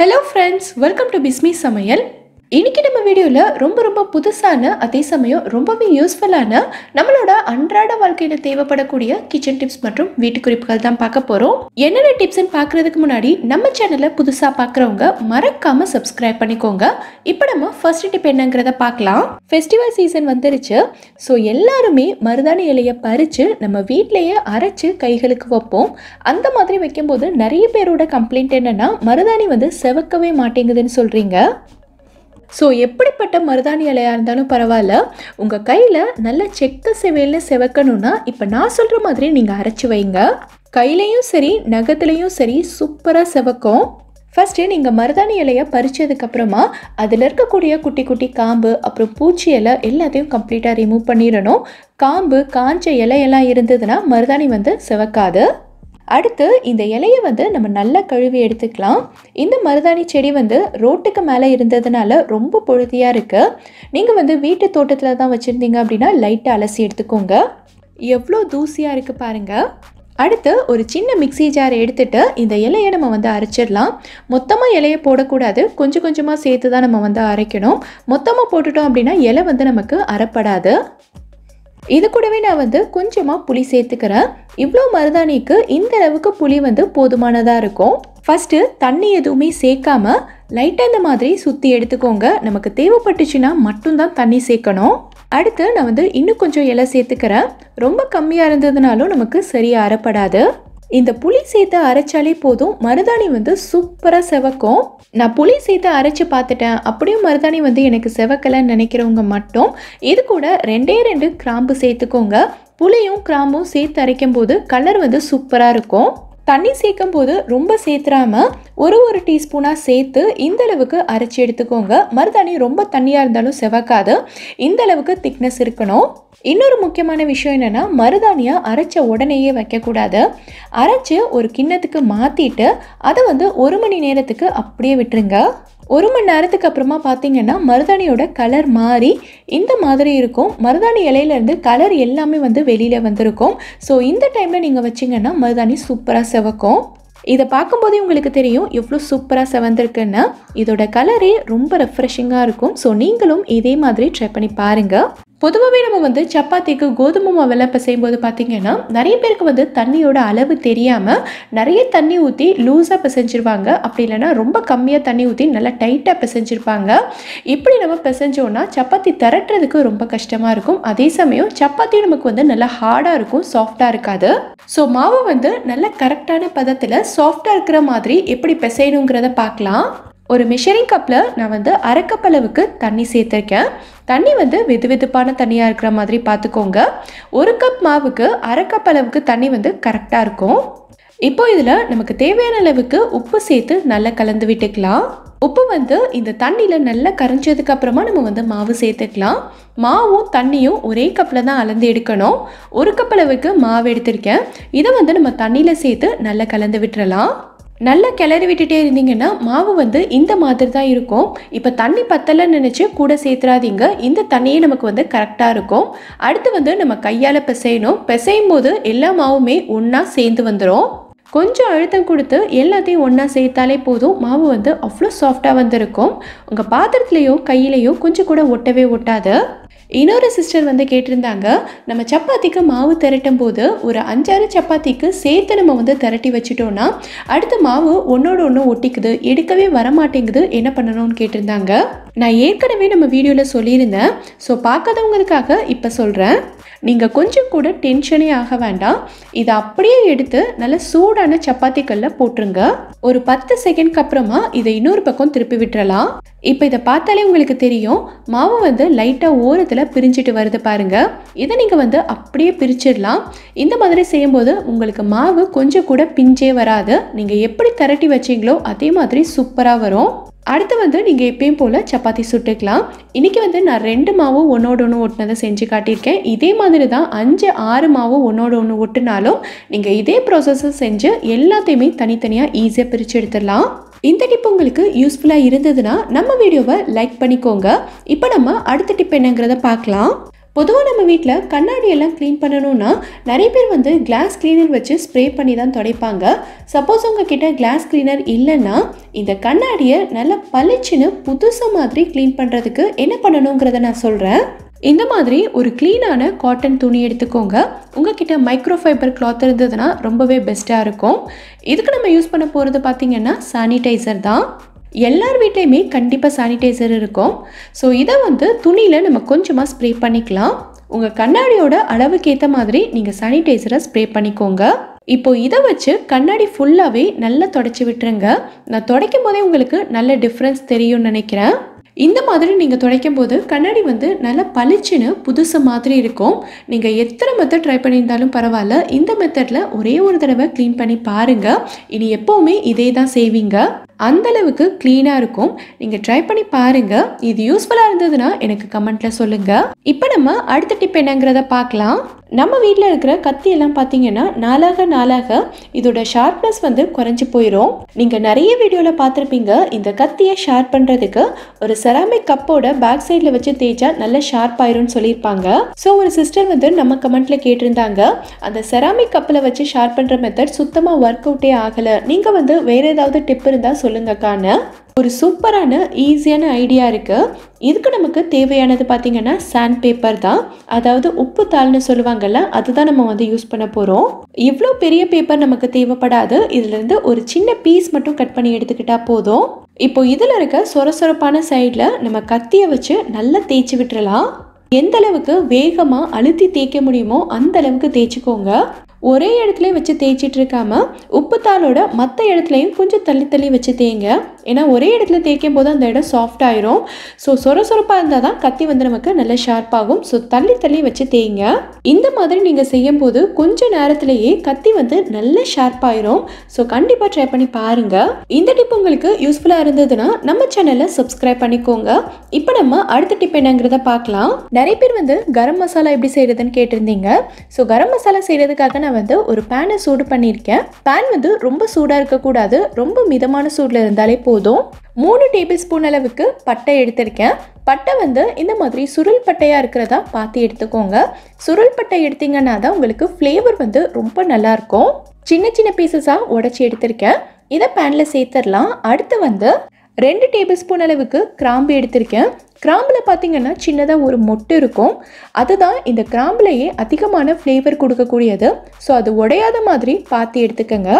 Hello friends, welcome to Bismi Samayal. இன்னைக்கு நம்ம வீடியோல ரொம்ப புதுசான அதே சமயம் ரொம்பவே யூஸ்ஃபுல்லான நம்மளோட அன்றாட வாழ்க்கையில தேவைப்படக்கூடிய கிச்சன் டிப்ஸ் மற்றும் வீட்டு குறிப்புகள் தான் பார்க்க போறோம். என்னென்ன டிப்ஸ்னு பார்க்கிறதுக்கு முன்னாடி நம்ம சேனலை புதுசா பார்க்கறவங்க மறக்காம சப்ஸ்கிரைப் பண்ணிக்கோங்க. இப்போ நம்ம ஃபர்ஸ்ட் டிப் என்னங்கறத பார்க்கலாம். ஃபெஸ்டிவல் சீசன் வந்துருச்சு. ஸோ எல்லாருமே மருதாணி இலையை பறிச்சு நம்ம வீட்டிலேயே அரைச்சு கைகளுக்கு வைப்போம். அந்த மாதிரி வைக்கும்போது நிறைய பேரோட கம்ப்ளைண்ட் என்னன்னா மருதாணி செவக்கவே மாட்டேங்குதுன்னு சொல்றீங்க. ஸோ எப்படிப்பட்ட மருதாணி இலையாக இருந்தாலும் பரவாயில்ல, உங்கள் கையில் நல்ல செக்க செவேல்னு செவக்கணும்னா இப்போ நான் சொல்கிற மாதிரி நீங்கள் அரைச்சி வைங்க. கையிலையும் சரி நகத்துலேயும் சரி சூப்பராக செவக்கும். ஃபஸ்ட்டு நீங்கள் மருதாணி இலையை பறித்ததுக்கப்புறமா அதில் இருக்கக்கூடிய குட்டி குட்டி காம்பு அப்புறம் பூச்சி இலை எல்லாத்தையும் கம்ப்ளீட்டாக ரிமூவ் பண்ணிடணும். காம்பு காஞ்ச இலையெல்லாம் இருந்ததுன்னா மருதாணி செவக்காது. அடுத்து இந்த இலையை நம்ம நல்லா கழுவி எடுத்துக்கலாம். இந்த மருதாணி செடி ரோட்டுக்கு மேலே இருந்ததுனால ரொம்ப பொழுதியாக இருக்குது. நீங்கள் வீட்டு தோட்டத்தில் தான் வச்சுருந்தீங்க அப்படின்னா லைட்டாக அலசி எடுத்துக்கோங்க. எவ்வளோ தூசியாக இருக்குது பாருங்கள். அடுத்து ஒரு சின்ன மிக்ஸி ஜார் எடுத்துகிட்டு இந்த இலையை நம்ம அரைச்சிடலாம். மொத்தமாக இலையை போடக்கூடாது, கொஞ்சம் கொஞ்சமாக சேர்த்து தான் நம்ம அரைக்கணும். மொத்தமாக போட்டுட்டோம் அப்படின்னா இலை நமக்கு அரைப்படாது. இது கூடவே நான் கொஞ்சமாக புளி சேர்த்துக்கிறேன். இவ்வளோ மருதாணிக்கு இந்த அளவுக்கு புளி போதுமானதாக இருக்கும். ஃபஸ்ட்டு தண்ணி எதுவுமே சேர்க்காம லைட்டாக இந்த மாதிரி சுற்றி எடுத்துக்கோங்க. நமக்கு தேவைப்பட்டுச்சுன்னா மட்டும்தான் தண்ணி சேர்க்கணும். அடுத்து நான் இன்னும் கொஞ்சம் இலை சேர்த்துக்கிறேன். ரொம்ப கம்மியாக இருந்ததுனாலும் நமக்கு சரியாக அரைப்படாது. இந்த புளி சேர்த்து அரைச்சாலே போதும், மருதாணி சூப்பராக செவக்கும். நான் புளி சேர்த்து அரைச்சி பார்த்துட்டேன், அப்படியும் மருதாணி எனக்கு செவக்கலைன்னு நினைக்கிறவங்க மட்டும் இது கூட 2 கிராம்பு சேர்த்துக்கோங்க. புளியும் கிராம்பும் சேர்த்து அரைக்கும் போது கலர் சூப்பராக இருக்கும். தண்ணி சேர்க்கும் போது ரொம்ப சேர்த்துறாம ஒரு டீஸ்பூனாக சேர்த்து இந்த அளவுக்கு அரைச்சி எடுத்துக்கோங்க. மருதாணி ரொம்ப தண்ணியாக இருந்தாலும் செவக்காது, இந்த அளவுக்கு திக்னஸ் இருக்கணும். இன்னொரு முக்கியமான விஷயம் என்னென்னா மருதாணியை அரைச்ச உடனேயே வைக்கக்கூடாது. அரைச்சி ஒரு கிண்ணத்துக்கு மாற்றிட்டு அதை 1 மணி நேரத்துக்கு அப்படியே விட்டுருங்க. 1 மணி நேரத்துக்கு அப்புறமா பார்த்தீங்கன்னா மருதாணியோட கலர் மாறி இந்த மாதிரி இருக்கும். மருதாணி இலையிலேருந்து கலர் எல்லாமே வெளியில் வந்திருக்கும். ஸோ இந்த டைமில் நீங்கள் வச்சிங்கன்னா மருதாணி சூப்பராக செவக்கும். இதை பார்க்கும்போதே உங்களுக்கு தெரியும் எவ்வளோ சூப்பராக செவந்திருக்குன்னு. இதோட கலரே ரொம்ப ரெஃப்ரெஷிங்காக இருக்கும். ஸோ நீங்களும் இதே மாதிரி ட்ரை பண்ணி பாருங்கள். பொதுவாகவே நம்ம சப்பாத்திக்கு கோதுமை மாவெல்லாம் பிசையும்போது பார்த்திங்கன்னா நிறைய பேருக்கு தண்ணியோட அளவு தெரியாமல் நிறைய தண்ணி ஊற்றி லூஸாக பிசைஞ்சிருவாங்க. அப்படி இல்லைனா ரொம்ப கம்மியாக தண்ணி ஊற்றி நல்லா டைட்டாக பிசைஞ்சிருப்பாங்க. இப்படி நம்ம பிசைஞ்சோன்னா சப்பாத்தி திரட்டுறதுக்கு ரொம்ப கஷ்டமாக இருக்கும். அதே சமயம் சப்பாத்தி நமக்கு நல்லா ஹார்டாக இருக்கும், சாஃப்டாக இருக்காது. ஸோ மாவு நல்லா கரெக்டான பதத்தில் சாஃப்டாக இருக்கிற மாதிரி எப்படி பிசையணுங்கிறத பார்க்கலாம். ஒரு மெஷரிங் கப்பில் நான் 1/2 கப் அளவுக்கு தண்ணி சேர்த்துருக்கேன். தண்ணி வெது வெதுப்பான தண்ணியாக இருக்கிற மாதிரி பார்த்துக்கோங்க. 1 கப் மாவுக்கு 1/2 கப் அளவுக்கு தண்ணி கரெக்டாக இருக்கும். இப்போ இதில் நமக்கு தேவையான அளவுக்கு உப்பு சேர்த்து நல்லா கலந்து விட்டுக்கலாம். உப்பு இந்த தண்ணியில் நல்லா கரைஞ்சதுக்கு அப்புறமா நம்ம மாவு சேர்த்துக்கலாம். மாவும் தண்ணியும் ஒரே கப்பில் தான் அளந்து எடுக்கணும். 1 கப் அளவுக்கு மாவு எடுத்திருக்கேன். இதை நம்ம தண்ணியில் சேர்த்து நல்லா கலந்து விட்டுறலாம். நல்லா கிளறி விட்டுட்டே இருந்தீங்கன்னா மாவு இந்த மாதிரி தான் இருக்கும். இப்போ தண்ணி பத்தலைன்னு நினச்சி கூட சேர்த்துறாதீங்க. இந்த தண்ணியே நமக்கு கரெக்டாக இருக்கும். அடுத்து நம்ம கையால் பிசையணும். பிசையும் போது எல்லா மாவுமே ஒன்றா சேர்ந்து வந்துடும். கொஞ்சம் அழுத்தம் கொடுத்து எல்லாத்தையும் ஒன்றா சேர்த்தாலே போதும், மாவு அவ்வளோ சாஃப்டாக வந்திருக்கும். உங்கள் பாத்திரத்துலேயோ கையிலையோ கொஞ்சம் கூட ஒட்டவே ஒட்டாது. இன்னொரு சிஸ்டர் கேட்டிருந்தாங்க, நம்ம சப்பாத்திக்கு மாவு திரட்டும் போது ஒரு 5-6 சப்பாத்திக்கு சேர்த்து நம்ம திரட்டி வச்சிட்டோன்னா அடுத்த மாவு ஒன்றோட ஒன்று ஒட்டிக்குது, எடுக்கவே வரமாட்டேங்குது, என்ன பண்ணணும்னு கேட்டிருந்தாங்க. நான் ஏற்கனவே நம்ம வீடியோவில் சொல்லியிருந்தேன். ஸோ பார்க்காதவங்களுக்காக இப்போ சொல்கிறேன். நீங்கள் கொஞ்சம் கூட டென்ஷனே ஆக வேண்டாம். இதை அப்படியே எடுத்து நல்ல சூடான சப்பாத்திக்கல்ல போட்டுருங்க. ஒரு 10 செகண்ட்க்கு அப்புறமா இதை இன்னொரு பக்கம் திருப்பி விட்டுறலாம். இப்போ இதை பார்த்தாலே உங்களுக்கு தெரியும் மாவு லைட்டாக ஓரத்தில் பிரிஞ்சிட்டு வருது பாருங்க. இதை நீங்கள் அப்படியே பிரிச்சிடலாம். இந்த மாதிரி செய்யும்போது உங்களுக்கு மாவு கொஞ்சம் கூட பிஞ்சே வராது. நீங்கள் எப்படி திரட்டி வச்சிங்களோ அதே மாதிரி சூப்பராக வரும். அடுத்து நீங்கள் எப்பயும் போல் சப்பாத்தி சுட்டுக்கலாம். இன்றைக்கி நான் 2 மாவும் ஒன்றோட ஒன்று ஒட்டினதை செஞ்சு காட்டியிருக்கேன். இதே மாதிரி தான் 5-6 மாவும் ஒன்றோட ஒன்று ஒட்டினாலும் நீங்கள் இதே ப்ராசஸை செஞ்சு எல்லாத்தையுமே தனித்தனியாக ஈஸியாக பிரித்து எடுத்துடலாம். இந்த டிப் உங்களுக்கு யூஸ்ஃபுல்லாக இருந்ததுன்னா நம்ம வீடியோவை லைக் பண்ணிக்கோங்க. இப்போ நம்ம அடுத்த டிப் என்னங்கிறத பார்க்கலாம். பொதுவாக நம்ம வீட்டில் கண்ணாடி எல்லாம் க்ளீன் பண்ணணும்னா நிறைய பேர் வந்து கிளாஸ் கிளீனர் வச்சு ஸ்ப்ரே பண்ணி தான் துடைப்பாங்க. சப்போஸ் உங்ககிட்ட கிளாஸ் கிளீனர் இல்லைன்னா இந்த கண்ணாடியை நல்லா பளிச்சுன்னு புதுசாக மாதிரி க்ளீன் பண்ணுறதுக்கு என்ன பண்ணணுங்கிறத நான் சொல்கிறேன். இந்த மாதிரி ஒரு க்ளீனான காட்டன் துணி எடுத்துக்கோங்க. உங்ககிட்ட மைக்ரோஃபைபர் கிளாத் இருந்ததுன்னா ரொம்பவே பெஸ்ட்டாக இருக்கும். இதுக்கு நம்ம யூஸ் பண்ண போகிறது பார்த்திங்கன்னா சானிடைசர் தான். எல்லார் வீட்லேயுமே கண்டிப்பாக சானிடைசர் இருக்கும். ஸோ இதை வந்து துணியில் நம்ம கொஞ்சமாக ஸ்ப்ரே பண்ணிக்கலாம். உங்கள் கண்ணாடியோட அளவுக்கு ஏற்ற மாதிரி நீங்கள் சானிடைசரை ஸ்ப்ரே பண்ணிக்கோங்க. இப்போ இதை வச்சு கண்ணாடி ஃபுல்லாகவே நல்லா தொடச்சி விட்டுருங்க. நான் துடைக்கும் போதே உங்களுக்கு நல்ல டிஃப்ரென்ஸ் தெரியும்னு நினைக்கிறேன். இந்த மாதிரி நீங்கள் துடைக்கும் போது கண்ணாடி வந்து நல்லா பளிச்சுன்னு புதுசு மாதிரி இருக்கும். நீங்கள் எத்தனை மெத்தட் ட்ரை பண்ணியிருந்தாலும் பரவாயில்ல, இந்த மெத்தடில் ஒரே ஒரு தடவை க்ளீன் பண்ணி பாருங்கள். இனி எப்போவுமே இதே தான் செய்வீங்க. அந்தளவுக்கு க்ளீனாக இருக்கும். நீங்கள் ட்ரை பண்ணி பாருங்கள். இது யூஸ்ஃபுல்லாக இருந்ததுன்னா எனக்கு கமெண்ட்டில் சொல்லுங்கள். இப்போ நம்ம அடுத்த டிப் என்னங்கிறத பார்க்கலாம். நம்ம வீட்டில் இருக்கிற கத்தியெல்லாம் பார்த்தீங்கன்னா நாளாக இதோட ஷார்ப்னஸ் வந்து குறைஞ்சி போயிடும். நீங்கள் நிறைய வீடியோவில் பார்த்துருப்பீங்க. இந்த கத்தியை ஷார்ப் பண்ணுறதுக்கு ஒரு செராமிக் கப்போட பேக் சைடில் வச்சு தேய்ச்சா நல்ல ஷார்ப் ஆயிரும்னு சொல்லியிருப்பாங்க. ஸோ ஒரு சிஸ்டர் வந்து நம்ம கமெண்ட்டில் கேட்டிருந்தாங்க, அந்த செராமிக் கப்பில் வச்சு ஷார்ப் பண்ணுற மெத்தட் சுத்தமாக ஒர்க் அவுட்டே ஆகலை, நீங்கள் வந்து வேறு ஏதாவது டிப் இருந்தால் சொல்லுங்கக்கான ஒரு சூப்பரான ஈஸியான ஐடியா இருக்குது. இதுக்கு நமக்கு தேவையானது பார்த்திங்கன்னா சாண்ட் பேப்பர் தான். அதாவது உப்பு தாள்னு சொல்லுவாங்கள்ல, அதுதான் நம்ம வந்து யூஸ் பண்ண போகிறோம். இவ்வளோ பெரிய பேப்பர் நமக்கு தேவைப்படாது. இதுலேருந்து ஒரு சின்ன பீஸ் மட்டும் கட் பண்ணி எடுத்துக்கிட்டால் போதும். இப்போ இதில் இருக்க சொரசொரப்பான சைடில் நம்ம கத்தியை வச்சு நல்லா தேய்ச்சி விட்டுறலாம். எந்த அளவுக்கு வேகமாக அழுத்தி தேய்க்க முடியுமோ அந்த அளவுக்கு தேய்ச்சிக்கோங்க. ஒரே இடத்துல வச்சு தேய்ச்சிட்டு இருக்காம உப்புத்தாளோட மற்ற இடத்துலையும் கொஞ்சம் தள்ளி தள்ளி வச்சு தேய்ங்க. ஏன்னா ஒரே இடத்துல தேய்க்கும் போது அந்த இடம் சாஃப்ட் ஆயிரும். ஸோ சொரசொரப்பாக இருந்தால் தான் கத்தி வந்து நமக்கு நல்ல ஷார்ப்பாகும். ஸோ தள்ளி தள்ளி வச்சு தேய்ங்க. இந்த மாதிரி நீங்கள் செய்யும் போது கொஞ்சம் நேரத்திலேயே கத்தி வந்து நல்ல ஷார்ப்பாயிரும். ஸோ கண்டிப்பாக ட்ரை பண்ணி பாருங்க. இந்த டிப் உங்களுக்கு யூஸ்ஃபுல்லாக இருந்ததுன்னா நம்ம சேனலை சப்ஸ்கிரைப் பண்ணிக்கோங்க. இப்போ நம்ம அடுத்த டிப் என்னங்கிறத பார்க்கலாம். நிறைய பேர் வந்து கரம் மசாலா எப்படி செய்யறதுன்னு கேட்டிருந்தீங்க. ஸோ கரம் மசாலா செய்யறதுக்காக வந்து ஒரு பேனை சூடு பண்ணியிருக்கேன். பேன் வந்து ரொம்ப சூடாக இருக்கக்கூடாது, ரொம்ப மிதமான சூடில் இருந்தாலே போதும். 3 டேபிள் ஸ்பூன் அளவுக்கு பட்டை எடுத்திருக்கேன். பட்டை வந்து இந்த மாதிரி சுருள் பட்டையாக இருக்கிறதா பார்த்து எடுத்துக்கோங்க. சுருள் பட்டை எடுத்தீங்கன்னா தான் உங்களுக்கு ஃப்ளேவர் வந்து ரொம்ப நல்லாயிருக்கும். சின்ன சின்ன பீசஸாக உடச்சி எடுத்திருக்கேன். இதை பேனில் சேர்த்துடலாம். அடுத்து வந்து 2 டேபிள் ஸ்பூன் அளவுக்கு கிராம்பு எடுத்திருக்கேன். கிராம்பில் பார்த்தீங்கன்னா சின்னதாக ஒரு மொட்டு இருக்கும். அதுதான் இந்த கிராம்புலையே அதிகமான ஃப்ளேவர் கொடுக்கக்கூடியது. ஸோ அது உடையாத மாதிரி பார்த்து எடுத்துக்கோங்க.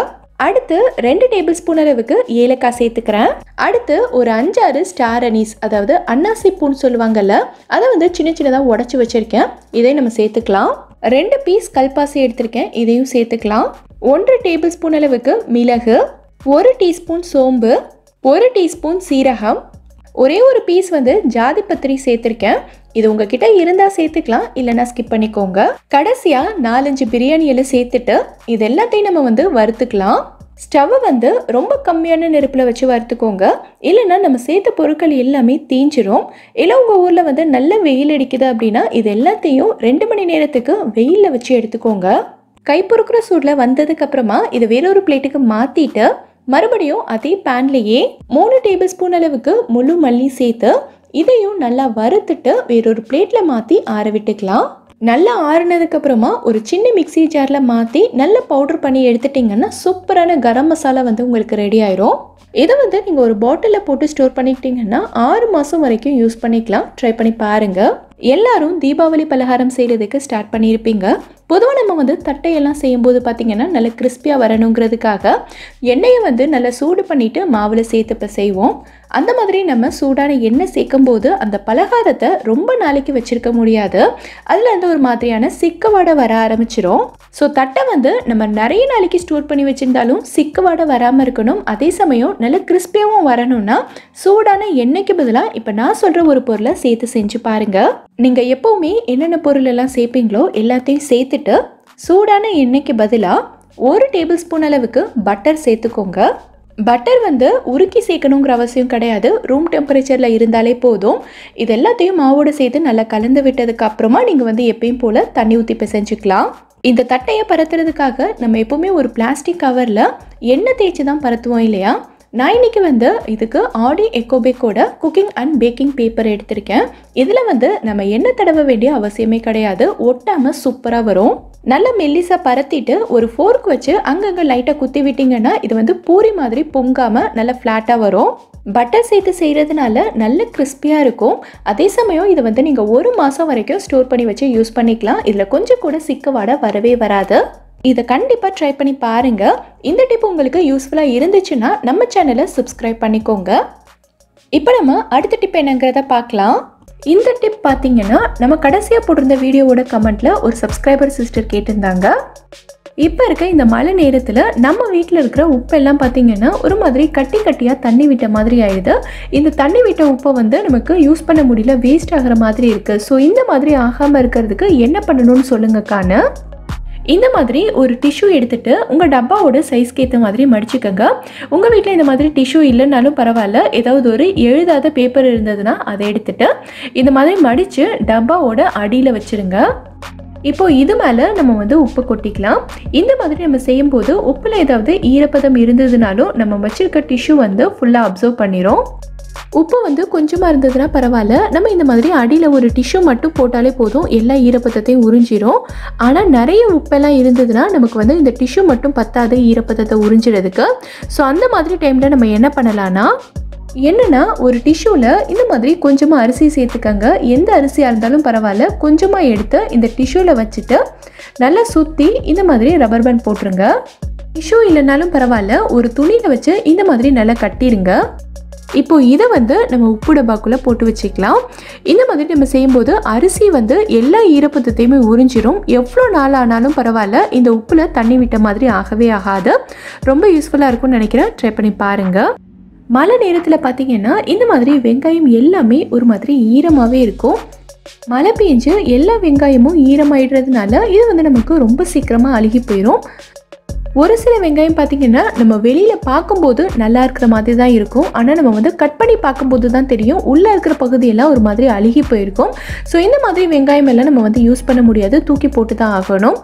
அடுத்து 2 டேபிள் ஸ்பூன் அளவுக்கு ஏலக்காய் சேர்த்துக்கிறேன். அடுத்து ஒரு 5-6 ஸ்டார் அனீஸ், அதாவது அன்னாசி பூன்னு சொல்லுவாங்கல்ல, அதை வந்து சின்ன சின்னதாக உடச்சி வச்சுருக்கேன். இதை நம்ம சேர்த்துக்கலாம். 2 பீஸ் கல்பாசி எடுத்திருக்கேன், இதையும் சேர்த்துக்கலாம். 1 டேபிள் ஸ்பூன் அளவுக்கு மிளகு, 1 டீஸ்பூன் சோம்பு, 1 டீஸ்பூன் சீரகம், ஒரே ஒரு பீஸ் வந்து ஜாதி பத்திரி சேர்த்துருக்கேன். இது உங்ககிட்ட இருந்தால் சேர்த்துக்கலாம், இல்லைன்னா ஸ்கிப் பண்ணிக்கோங்க. கடைசியாக 4-5 பிரியாணி இலை சேர்த்துட்டு இது எல்லாத்தையும் நம்ம வந்து வறுத்துக்கலாம். ஸ்டவ்வை வந்து ரொம்ப கம்மியான நெருப்பில் வச்சு வறுத்துக்கோங்க, இல்லைன்னா நம்ம சேர்த்த பொருட்கள் எல்லாமே தீஞ்சிரும். இல்லை உங்கள் ஊரில் வந்து நல்ல வெயில் அடிக்குது அப்படின்னா இது எல்லாத்தையும் 2 மணி நேரத்துக்கு வெயிலில் வச்சு எடுத்துக்கோங்க. கை பொறுக்கிற சூடில் வந்ததுக்கப்புறமா இதை வேறொரு பிளேட்டுக்கு மாற்றிட்டு மறுபடியும் அதே பேன்லேயே 3 டேபிள் ஸ்பூன் அளவுக்கு முழு மல்லி சேர்த்து இதையும் நல்லா வறுத்துட்டு வேறொரு பிளேட்டில் மாற்றி ஆற விட்டுக்கலாம். நல்லா ஆறுனதுக்கு அப்புறமா ஒரு சின்ன மிக்ஸி ஜாரில் மாற்றி நல்லா பவுடர் பண்ணி எடுத்துட்டிங்கன்னா சூப்பரான கரம் மசாலா வந்து உங்களுக்கு ரெடி ஆயிரும். இதை வந்து நீங்கள் ஒரு பாட்டிலில் போட்டு ஸ்டோர் பண்ணிக்கிட்டிங்கன்னா 6 மாதம் வரைக்கும் யூஸ் பண்ணிக்கலாம். ட்ரை பண்ணி பாருங்கள். எல்லாரும் தீபாவளி பலகாரம் செய்கிறதுக்கு ஸ்டார்ட் பண்ணியிருப்பீங்க. பொதுவாக நம்ம வந்து தட்டையெல்லாம் செய்யும்போது பார்த்திங்கன்னா நல்லா கிறிஸ்பியாக வரணுங்கிறதுக்காக எண்ணெயை வந்து நல்லா சூடு பண்ணிவிட்டு மாவில் சேர்த்து செய்வோம். அந்த மாதிரி நம்ம சூடான எண்ணெய் சேர்க்கும் போது அந்த பலகாரத்தை ரொம்ப நாளைக்கு வச்சுருக்க முடியாது. அதில் வந்து ஒரு மாதிரியான சிக்கு வாடை வர ஆரம்பிச்சிடும். ஸோ தட்டை வந்து நம்ம நிறைய நாளைக்கு ஸ்டோர் பண்ணி வச்சுருந்தாலும் சிக்கு வாடை வராமல் இருக்கணும். அதே சமயம் நல்ல கிறிஸ்பியாகவும் வரணும்னா சூடான எண்ணெய்க்கு பதிலாக இப்போ நான் சொல்கிற ஒரு பொருளை சேர்த்து செஞ்சு பாருங்கள். நீங்கள் எப்போவுமே என்னென்ன பொருள் எல்லாம் சேர்ப்பீங்களோ எல்லாத்தையும் சேர்த்துட்டு சூடான எண்ணெய்க்கு பதிலாக 1 டேபிள் ஸ்பூன் அளவுக்கு பட்டர் சேர்த்துக்கோங்க. பட்டர் வந்து உருக்கி சேர்க்கணுங்கிற அவசியம் கிடையாது, ரூம் டெம்பரேச்சரில் இருந்தாலே போதும். இது எல்லாத்தையும் மாவோடு சேர்த்து நல்லா கலந்து விட்டதுக்கு அப்புறமா நீங்கள் வந்து எப்பயும் போல் தண்ணி ஊற்றி பிசைஞ்சிக்கலாம். இந்த தட்டையை பரத்துறதுக்காக நம்ம எப்போவுமே ஒரு பிளாஸ்டிக் கவரில் எண்ணெய் தேய்ச்சி தான் பரத்துவோம் இல்லையா? நான் இன்னைக்கு வந்து இதுக்கு ஆடி எக்கோபேக்கோட குக்கிங் அண்ட் பேக்கிங் பேப்பர் எடுத்திருக்கேன். இதில் வந்து நம்ம எண்ணெய் தடவ வேண்டிய அவசியமே கிடையாது. ஒட்டாமல் சூப்பராக வரும். நல்லா மெல்லிசா பரத்திட்டு ஒரு ஃபோர்க் வச்சு அங்கங்கே லைட்டாக குத்தி விட்டிங்கன்னா இது வந்து பூரி மாதிரி பொங்காமல் நல்லா ஃப்ளாட்டாக வரும். பட்டர் சேர்த்து செய்கிறதுனால நல்ல கிறிஸ்பியாக இருக்கும். அதே சமயம் இதை வந்து நீங்கள் 1 மாதம் வரைக்கும் ஸ்டோர் பண்ணி வச்சு யூஸ் பண்ணிக்கலாம். இதில் கொஞ்சம் கூட சிக்க வாடை வரவே வராது. இதை கண்டிப்பாக ட்ரை பண்ணி பாருங்கள். இந்த டிப் உங்களுக்கு யூஸ்ஃபுல்லாக இருந்துச்சுன்னா நம்ம சேனலை சப்ஸ்கிரைப் பண்ணிக்கோங்க. இப்போ நம்ம அடுத்த டிப் என்னங்கிறத பார்க்கலாம். இந்த டிப் பார்த்தீங்கன்னா நம்ம கடைசியாக போட்டிருந்த வீடியோவோட கமெண்ட்டில் ஒரு சப்ஸ்கிரைபர் சிஸ்டர் கேட்டிருந்தாங்க. இப்போ இருக்க இந்த மழை நேரத்தில் நம்ம வீட்டில் இருக்கிற உப்பெல்லாம் பார்த்தீங்கன்னா ஒரு மாதிரி கட்டி கட்டியாக தண்ணி விட்ட மாதிரி ஆயிடுது. இந்த தண்ணி விட்ட உப்பை வந்து நமக்கு யூஸ் பண்ண முடியல, வேஸ்ட் ஆகிற மாதிரி இருக்குது. ஸோ இந்த மாதிரி ஆகாமல் இருக்கிறதுக்கு என்ன பண்ணணும்னு சொல்லுங்கக்கான இந்த மாதிரி ஒரு டிஷ்யூ எடுத்துகிட்டு உங்கள் டப்பாவோட சைஸ்க்கு ஏற்ற மாதிரி மடிச்சுக்கோங்க. உங்கள் வீட்டில் இந்த மாதிரி டிஷ்யூ இல்லைன்னாலும் பரவாயில்ல, ஏதாவது ஒரு எழுதாத பேப்பர் இருந்ததுன்னா அதை எடுத்துகிட்டு இந்த மாதிரி மடித்து டப்பாவோட அடியில் வச்சுருங்க. இப்போது இது மேலே நம்ம வந்து உப்பு கொட்டிக்கலாம். இந்த மாதிரி நம்ம செய்யும்போது உப்பில் ஏதாவது ஈரப்பதம் இருந்ததுனாலும் நம்ம வச்சுருக்க டிஷ்யூ வந்து ஃபுல்லாக அப்சர்வ் பண்ணிடும். உப்பு வந்து கொஞ்சமாக இருந்ததுன்னா பரவாயில்ல, நம்ம இந்த மாதிரி அடியில் ஒரு டிஷ்யூ மட்டும் போட்டாலே போதும், எல்லா ஈரப்பதத்தையும் உறிஞ்சிடும். ஆனால் நிறைய உப்பெல்லாம் இருந்ததுன்னா நமக்கு வந்து இந்த டிஷ்யூ மட்டும் பத்தாது ஈரப்பதத்தை உறிஞ்சிறதுக்கு. ஸோ அந்த மாதிரி டைமில் நம்ம என்ன பண்ணலான்னா, என்னென்னா ஒரு டிஷ்யூவில் இந்த மாதிரி கொஞ்சமாக அரிசி சேர்த்துக்கங்க. எந்த அரிசியாக இருந்தாலும் பரவாயில்ல, கொஞ்சமாக எடுத்து இந்த டிஷ்யூவில் வச்சுட்டு நல்லா சுற்றி இந்த மாதிரி ரப்பர் பேண்ட் போட்டுருங்க. டிஷ்யூ இல்லைனாலும் பரவாயில்ல, ஒரு துணியில் வச்சு இந்த மாதிரி நல்லா கட்டிடுங்க. இப்போது இதை வந்து நம்ம உப்பு டப்பாக்குள்ளே போட்டு வச்சுக்கலாம். இந்த மாதிரி நம்ம செய்யும்போது அரிசி வந்து எல்லா ஈரப்பதத்தையுமே உறிஞ்சிடும். எவ்வளோ நாள் ஆனாலும் பரவாயில்ல, இந்த உப்பில் தண்ணி விட்ட மாதிரி ஆகவே ஆகாது. ரொம்ப யூஸ்ஃபுல்லாக இருக்கும்னு நினைக்கிறேன். ட்ரை பண்ணி பாருங்கள். மழை நேரத்தில் பார்த்திங்கன்னா இந்த மாதிரி வெங்காயம் எல்லாமே ஒரு மாதிரி ஈரமாகவே இருக்கும். மழை பெஞ்சு எல்லா வெங்காயமும் ஈரமாயிடுறதுனால இது வந்து நமக்கு ரொம்ப சீக்கிரமாக அழுகி போயிடும். ஒரு சில வெங்காயம் பார்த்திங்கன்னா நம்ம வெளியில் பார்க்கும்போது நல்லா இருக்கிற மாதிரி தான் இருக்கும். ஆனால் நம்ம வந்து கட் பண்ணி பார்க்கும்போது தான் தெரியும் உள்ளே இருக்கிற பகுதியெல்லாம் ஒரு மாதிரி அழுகி போயிருக்கும். ஸோ இந்த மாதிரி வெங்காயம் எல்லாம் நம்ம வந்து யூஸ் பண்ண முடியாது, தூக்கி போட்டு தான் ஆகணும்.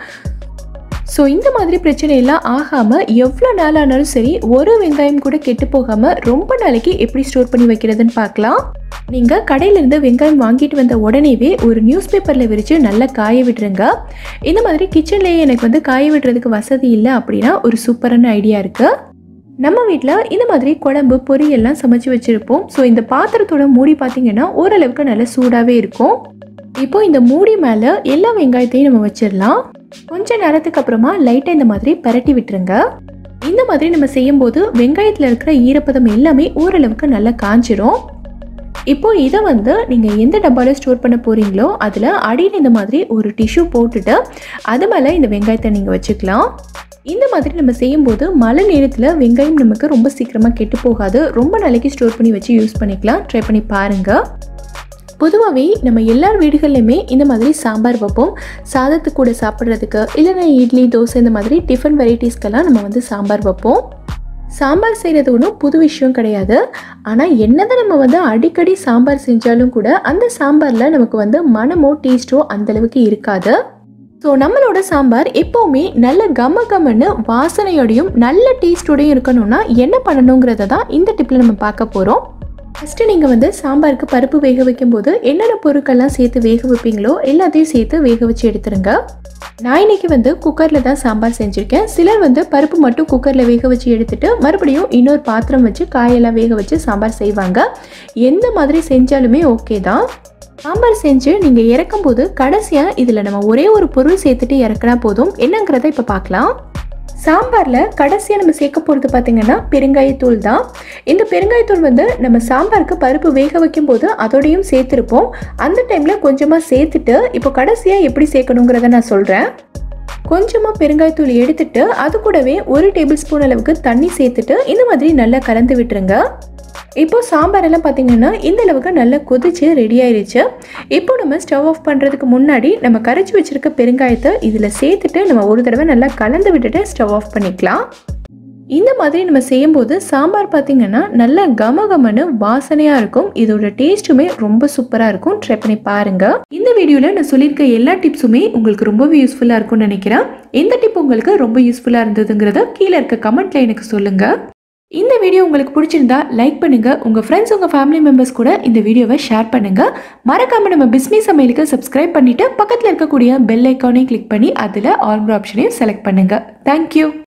ஸோ இந்த மாதிரி பிரச்சனையெல்லாம் ஆகாமல் எவ்வளோ நாள் ஆனாலும் சரி, ஒரு வெங்காயம் கூட கெட்டு போகாமல் ரொம்ப நாளைக்கு எப்படி ஸ்டோர் பண்ணி வைக்கிறதுன்னு பார்க்கலாம். நீங்கள் கடையிலேருந்து வெங்காயம் வாங்கிட்டு வந்த உடனேவே ஒரு நியூஸ் பேப்பரில் விரித்து நல்லா காய விட்டுருங்க. இந்த மாதிரி கிச்சன்லேயே எனக்கு வந்து காய விடுறதுக்கு வசதி இல்லை அப்படின்னா ஒரு சூப்பரான ஐடியா இருக்குது. நம்ம வீட்டில் இந்த மாதிரி குழம்பு பொரியெல்லாம் சமைச்சு வச்சுருப்போம். ஸோ இந்த பாத்திரத்தோட மூடி பார்த்திங்கன்னா ஓரளவுக்கு நல்லா சூடாகவே இருக்கும். இப்போ இந்த மூடி மேலே எல்லா வெங்காயத்தையும் நம்ம வச்சிடலாம். கொஞ்ச நேரத்துக்கு அப்புறமா லைட்டாக இந்த மாதிரி பரட்டி விட்டுருங்க. இந்த மாதிரி நம்ம செய்யும்போது வெங்காயத்தில் இருக்கிற ஈரப்பதம் எல்லாமே ஓரளவுக்கு நல்லா காஞ்சிரும். இப்போ இதை வந்து நீங்கள் எந்த டப்பாவில் ஸ்டோர் பண்ண போகிறீங்களோ அதில் அடியில் இந்த மாதிரி ஒரு டிஷ்யூ போட்டுட்டு அது மேலே இந்த வெங்காயத்தை நீங்கள் வச்சுக்கலாம். இந்த மாதிரி நம்ம செய்யும்போது மழை நேரத்தில் வெங்காயம் நமக்கு ரொம்ப சீக்கிரமாக கெட்டு போகாது. ரொம்ப நாளைக்கு ஸ்டோர் பண்ணி வச்சு யூஸ் பண்ணிக்கலாம். ட்ரை பண்ணி பாருங்கள். பொதுவாகவே நம்ம எல்லார் வீடுகள்லையுமே இந்த மாதிரி சாம்பார் வைப்போம். சாதத்து கூட சாப்பிட்றதுக்கு, இல்லைன்னா இட்லி தோசை இந்த மாதிரி டிஃபன் வெரைட்டிஸ்க்கெல்லாம் நம்ம வந்து சாம்பார் வைப்போம். சாம்பார் செய்கிறது ஒன்றும் புது விஷயம் கிடையாது. ஆனால் என்னதான் நம்ம வந்து அடிக்கடி சாம்பார் செஞ்சாலும் கூட அந்த சாம்பாரில் நமக்கு வந்து மனமோ டேஸ்ட்டோ அந்தளவுக்கு இருக்காது. ஸோ நம்மளோட சாம்பார் எப்போவுமே நல்ல கமன்னு வாசனையோடையும் நல்ல டேஸ்ட்டோடையும் இருக்கணும்னா என்ன பண்ணணுங்கிறத தான் இந்த டிப்பில் நம்ம பார்க்க போகிறோம். ஃபஸ்ட்டு நீங்கள் வந்து சாம்பாருக்கு பருப்பு வேக வைக்கும்போது என்னென்ன பொருட்கள்லாம் சேர்த்து வேக வைப்பீங்களோ எல்லாத்தையும் சேர்த்து வேக வச்சு எடுத்துருங்க. நான் இன்றைக்கி வந்து குக்கரில் தான் சாம்பார் செஞ்சுருக்கேன். சிலர் வந்து பருப்பு மட்டும் குக்கரில் வேக வச்சு எடுத்துகிட்டு மறுபடியும் இன்னொரு பாத்திரம் வச்சு காயெல்லாம் வேக வச்சு சாம்பார் செய்வாங்க. எந்த மாதிரி செஞ்சாலுமே ஓகே தான். சாம்பார் செஞ்சு நீங்கள் இறக்கும்போது கடைசியாக இதில் நம்ம ஒரே ஒரு பொருள் சேர்த்துட்டு இறக்குனா போதும். என்னங்கிறத இப்போ பார்க்கலாம். சாம்பாரில் கடைசியாக நம்ம சேர்க்க போகிறது பார்த்திங்கன்னா பெருங்காயத்தூள் தான். இந்த பெருங்காயத்தூள் வந்து நம்ம சாம்பாருக்கு பருப்பு வேக வைக்கும்போது அதோடையும் சேர்த்துருப்போம். அந்த டைமில் கொஞ்சமாக சேர்த்துட்டு இப்போ கடைசியாக எப்படி சேர்க்கணுங்கிறத நான் சொல்கிறேன். கொஞ்சமாக பெருங்காயத்தூள் எடுத்துட்டு அது கூடவே 1 டேபிள் ஸ்பூன் அளவுக்கு தண்ணி சேர்த்துட்டு இந்த மாதிரி நல்லா கலந்து விட்டுருங்க. இப்போ சாம்பாரெல்லாம் பார்த்திங்கன்னா இந்த அளவுக்கு நல்லா கொதிச்சு ரெடி ஆயிடுச்சு. இப்போ நம்ம ஸ்டவ் ஆஃப் பண்ணுறதுக்கு முன்னாடி நம்ம கரைச்சி வச்சுருக்க பெருங்காயத்தை இதில் சேர்த்துட்டு நம்ம ஒரு தடவை நல்லா கலந்து விட்டுட்டு ஸ்டவ் ஆஃப் பண்ணிக்கலாம். இந்த மாதிரி நம்ம செய்யும்போது சாம்பார் பார்த்திங்கன்னா நல்ல கமன்னு வாசனையாக இருக்கும். இதோட டேஸ்ட்டுமே ரொம்ப சூப்பராக இருக்கும். ட்ரை பண்ணி பாருங்கள். இந்த வீடியோவில் நான் சொல்லியிருக்க எல்லா டிப்ஸுமே உங்களுக்கு ரொம்பவே யூஸ்ஃபுல்லாக இருக்கும்னு நினைக்கிறேன். எந்த டிப் உங்களுக்கு ரொம்ப யூஸ்ஃபுல்லாக இருந்ததுங்கிறத கீழே இருக்க கமெண்ட்டில் எனக்கு சொல்லுங்கள். இந்த வீடியோ உங்களுக்கு பிடிச்சிருந்தா லைக் பண்ணுங்க, உங்க ஃப்ரெண்ட்ஸ் உங்க ஃபேமிலி மெம்பர்ஸ் கூட இந்த வீடியோவை ஷேர் பண்ணுங்க. மறக்காம நம்ம பிஸ்மி சமையலுக்கு சப்ஸ்கிரைப் பண்ணிட்டு பக்கத்துல இருக்கக்கூடிய பெல் ஐக்கானை கிளிக் பண்ணி அதுல ஆல் ஆப்ஷனையும் செலக்ட் பண்ணுங்க. தேங்க்யூ.